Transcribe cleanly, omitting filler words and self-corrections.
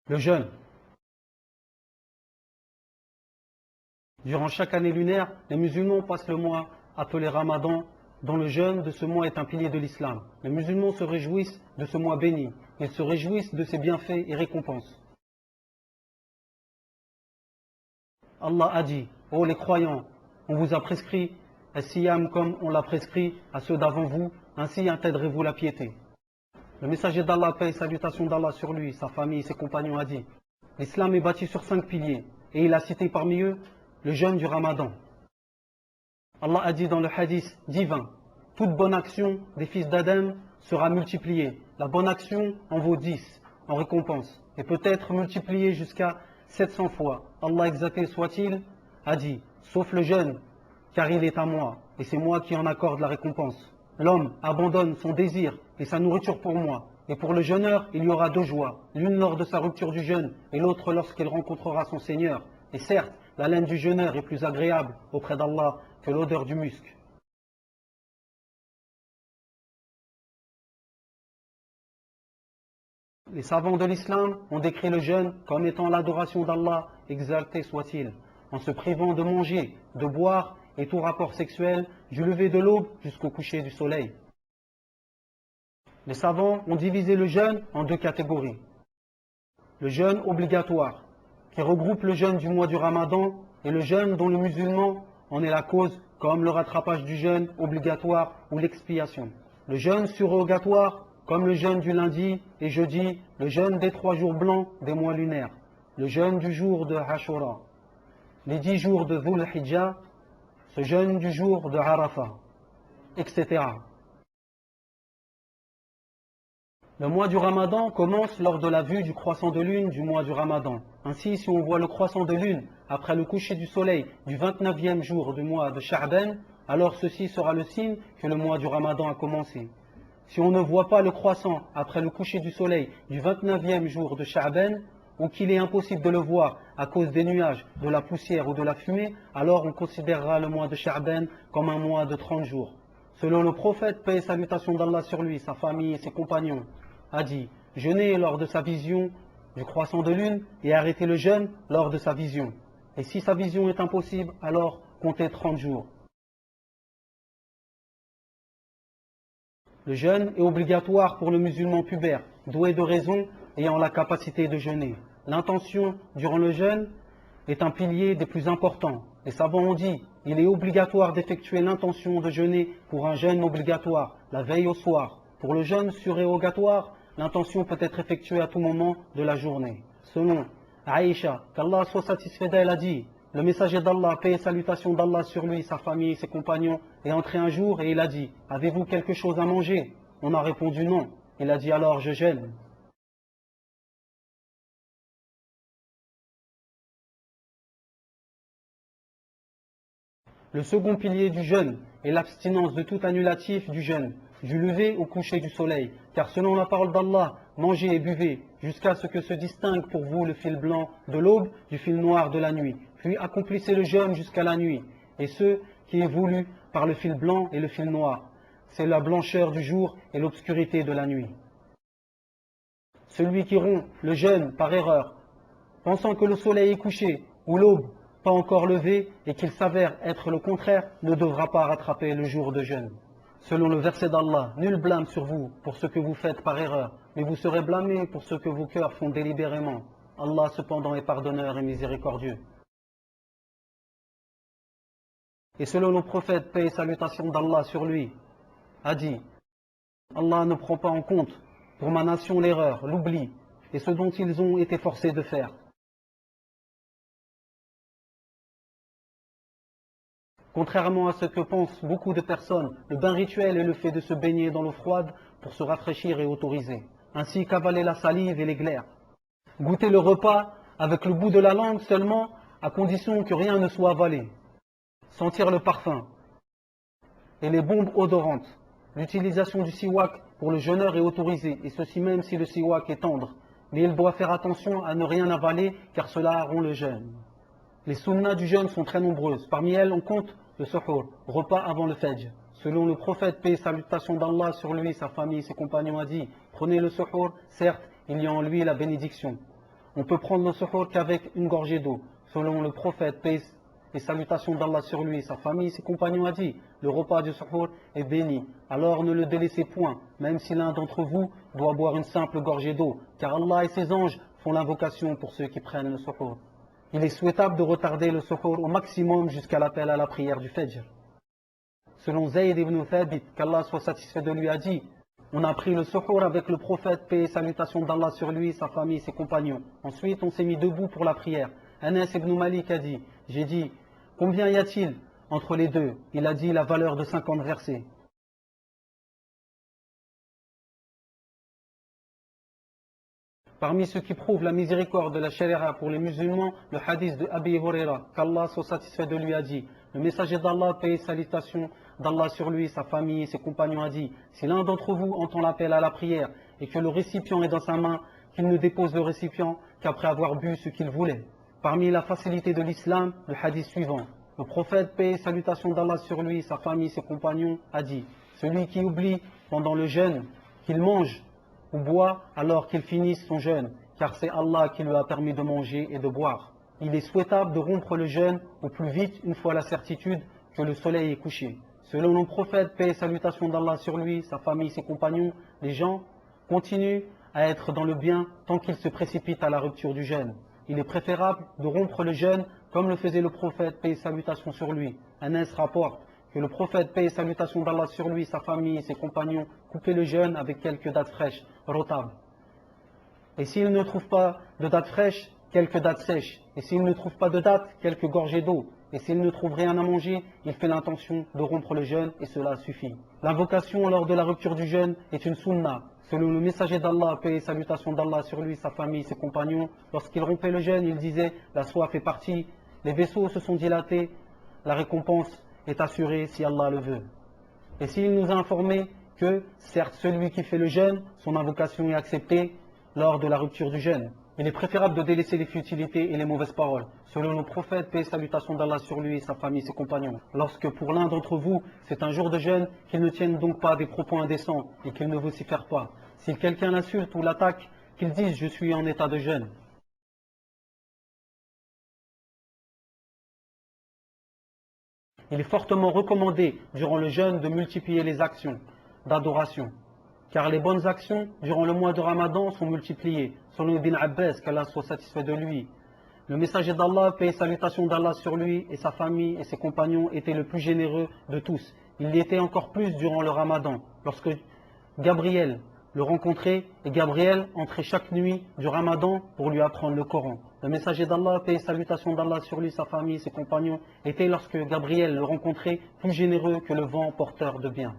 Le jeûne. Durant chaque année lunaire, les musulmans passent le mois appelé Ramadan, dont le jeûne de ce mois est un pilier de l'islam. Les musulmans se réjouissent de ce mois béni. Ils se réjouissent de ses bienfaits et récompenses. Allah a dit, ô les croyants, on vous a prescrit as-siyam comme on l'a prescrit à ceux d'avant vous, ainsi intègrez-vous la piété. Le messager d'Allah, paix et salutations d'Allah sur lui, sa famille et ses compagnons a dit, l'islam est bâti sur 5 piliers, et il a cité parmi eux le jeûne du Ramadan. Allah a dit dans le hadith divin, toute bonne action des fils d'Adam sera multipliée. La bonne action en vaut 10 en récompense, et peut être multipliée jusqu'à 700 fois. Allah exalté soit-il a dit, sauf le jeûne, car il est à moi, et c'est moi qui en accorde la récompense. L'homme abandonne son désir et sa nourriture pour moi. Et pour le jeûneur, il y aura 2 joies, l'une lors de sa rupture du jeûne et l'autre lorsqu'il rencontrera son Seigneur. Et certes, la laine du jeûneur est plus agréable auprès d'Allah que l'odeur du musc. Les savants de l'islam ont décrit le jeûne comme étant l'adoration d'Allah, exalté soit-il, en se privant de manger, de boire et tout rapport sexuel du lever de l'aube jusqu'au coucher du soleil. Les savants ont divisé le jeûne en 2 catégories. Le jeûne obligatoire, qui regroupe le jeûne du mois du Ramadan, et le jeûne dont le musulman en est la cause, comme le rattrapage du jeûne obligatoire ou l'expiation. Le jeûne surrogatoire, comme le jeûne du lundi et jeudi, le jeûne des 3 jours blancs des mois lunaires, le jeûne du jour de Ashura, les 10 jours de Dhul Hijjah, ce jeûne du jour de Arafah, etc. Le mois du Ramadan commence lors de la vue du croissant de lune du mois du Ramadan. Ainsi, si on voit le croissant de lune après le coucher du soleil du 29e jour du mois de Sha'ban, alors ceci sera le signe que le mois du Ramadan a commencé. Si on ne voit pas le croissant après le coucher du soleil du 29e jour de Sha'ban, ou qu'il est impossible de le voir à cause des nuages, de la poussière ou de la fumée, alors on considérera le mois de Sha'ban comme un mois de 30 jours. Selon le prophète, paix et salutations d'Allah sur lui, sa famille et ses compagnons, a dit, jeûnez lors de sa vision du croissant de lune et arrêtez le jeûne lors de sa vision. Et si sa vision est impossible, alors comptez 30 jours. Le jeûne est obligatoire pour le musulman pubère, doué de raison, ayant la capacité de jeûner. L'intention durant le jeûne est un pilier des plus importants. Les savants ont dit, il est obligatoire d'effectuer l'intention de jeûner pour un jeûne obligatoire, la veille au soir. Pour le jeûne surérogatoire, l'intention peut être effectuée à tout moment de la journée. Selon Aïcha, qu'Allah soit satisfait d'elle, a dit, le messager d'Allah, paix et salutations d'Allah sur lui, sa famille et ses compagnons, est entré un jour et il a dit, avez-vous quelque chose à manger? On a répondu non. Il a dit alors, je jeûne. Le second pilier du jeûne est l'abstinence de tout annulatif du jeûne, du lever au coucher du soleil. Car selon la parole d'Allah, mangez et buvez jusqu'à ce que se distingue pour vous le fil blanc de l'aube du fil noir de la nuit. Puis accomplissez le jeûne jusqu'à la nuit. Et ce qui est voulu par le fil blanc et le fil noir, c'est la blancheur du jour et l'obscurité de la nuit. Celui qui rompt le jeûne par erreur, pensant que le soleil est couché ou l'aube pas encore levé et qu'il s'avère être le contraire, ne devra pas rattraper le jour de jeûne. Selon le verset d'Allah, nul blâme sur vous pour ce que vous faites par erreur, mais vous serez blâmés pour ce que vos cœurs font délibérément. Allah cependant est pardonneur et miséricordieux. Et selon le prophète, paix et salutations d'Allah sur lui, a dit, Allah ne prend pas en compte pour ma nation l'erreur, l'oubli et ce dont ils ont été forcés de faire. Contrairement à ce que pensent beaucoup de personnes, le bain rituel est le fait de se baigner dans l'eau froide pour se rafraîchir et autoriser, ainsi qu'avaler la salive et les glaires. Goûter le repas avec le bout de la langue seulement, à condition que rien ne soit avalé. Sentir le parfum et les bombes odorantes. L'utilisation du siwak pour le jeûneur est autorisée, et ceci même si le siwak est tendre. Mais il doit faire attention à ne rien avaler, car cela rompt le jeûne. Les sunnas du jeûne sont très nombreuses. Parmi elles, on compte le suhour, repas avant le fajr. Selon le prophète, paix et salutations d'Allah sur lui, sa famille, ses compagnons, a dit, prenez le suhour, certes, il y a en lui la bénédiction. On peut prendre le suhour qu'avec une gorgée d'eau. Selon le prophète, paix et salutations d'Allah sur lui, sa famille, ses compagnons a dit, le repas du suhour est béni. Alors ne le délaissez point, même si l'un d'entre vous doit boire une simple gorgée d'eau, car Allah et ses anges font l'invocation pour ceux qui prennent le suhour. Il est souhaitable de retarder le suhour au maximum jusqu'à l'appel à la prière du Fajr. Selon Zayd ibn Thabit, qu'Allah soit satisfait de lui, a dit, on a pris le suhour avec le prophète, paix et salutations d'Allah sur lui, sa famille, ses compagnons. Ensuite, on s'est mis debout pour la prière. Anas ibn Malik a dit, j'ai dit, combien y a-t-il entre les deux? Il a dit la valeur de 50 versets. Parmi ceux qui prouvent la miséricorde de la Sharia pour les musulmans, le hadith de Abi Huraira, qu'Allah soit satisfait de lui, a dit, le messager d'Allah, paix et salutations d'Allah sur lui, sa famille et ses compagnons, a dit, si l'un d'entre vous entend l'appel à la prière et que le récipient est dans sa main, qu'il ne dépose le récipient qu'après avoir bu ce qu'il voulait. Parmi la facilité de l'islam, le hadith suivant, le prophète, paix et salutations d'Allah sur lui, sa famille, ses compagnons, a dit, celui qui oublie pendant le jeûne qu'il mange ou boit alors qu'il finisse son jeûne, car c'est Allah qui lui a permis de manger et de boire. Il est souhaitable de rompre le jeûne au plus vite une fois la certitude que le soleil est couché. Selon le prophète, paix et salutations d'Allah sur lui, sa famille, ses compagnons, les gens continuent à être dans le bien tant qu'ils se précipitent à la rupture du jeûne. Il est préférable de rompre le jeûne comme le faisait le prophète, paix et salutations sur lui. Anas rapporte que le prophète, paix et salutations d'Allah sur lui, sa famille et ses compagnons, coupaient le jeûne avec quelques dattes fraîches, rotables. Et s'il ne trouve pas de dattes fraîches, quelques dattes sèches. Et s'il ne trouve pas de dattes, quelques gorgées d'eau. Et s'il ne trouve rien à manger, il fait l'intention de rompre le jeûne et cela suffit. L'invocation lors de la rupture du jeûne est une sunna. Selon le messager d'Allah, paix et salutations d'Allah sur lui, sa famille, ses compagnons, lorsqu'il rompait le jeûne, il disait « La soif est partie, les vaisseaux se sont dilatés, la récompense est assurée si Allah le veut. » Et s'il nous a informé que, certes, celui qui fait le jeûne, son invocation est acceptée lors de la rupture du jeûne. Il est préférable de délaisser les futilités et les mauvaises paroles. Selon le prophète, paix et salutations d'Allah sur lui, sa famille, ses compagnons. Lorsque pour l'un d'entre vous, c'est un jour de jeûne, qu'il ne tienne donc pas des propos indécents et qu'il ne vocifère pas. Si quelqu'un l'insulte ou l'attaque, qu'il dise « je suis en état de jeûne ». Il est fortement recommandé durant le jeûne de multiplier les actions d'adoration. Car les bonnes actions durant le mois de Ramadan sont multipliées. Selon Ibn Abbas, qu'Allah soit satisfait de lui. Le messager d'Allah, paix et salutations d'Allah sur lui et sa famille et ses compagnons, était le plus généreux de tous. Il l'était encore plus durant le Ramadan, lorsque Gabriel le rencontrait et Gabriel entrait chaque nuit du Ramadan pour lui apprendre le Coran. Le messager d'Allah, paix et salutations d'Allah sur lui, sa famille et ses compagnons, était lorsque Gabriel le rencontrait plus généreux que le vent porteur de bien.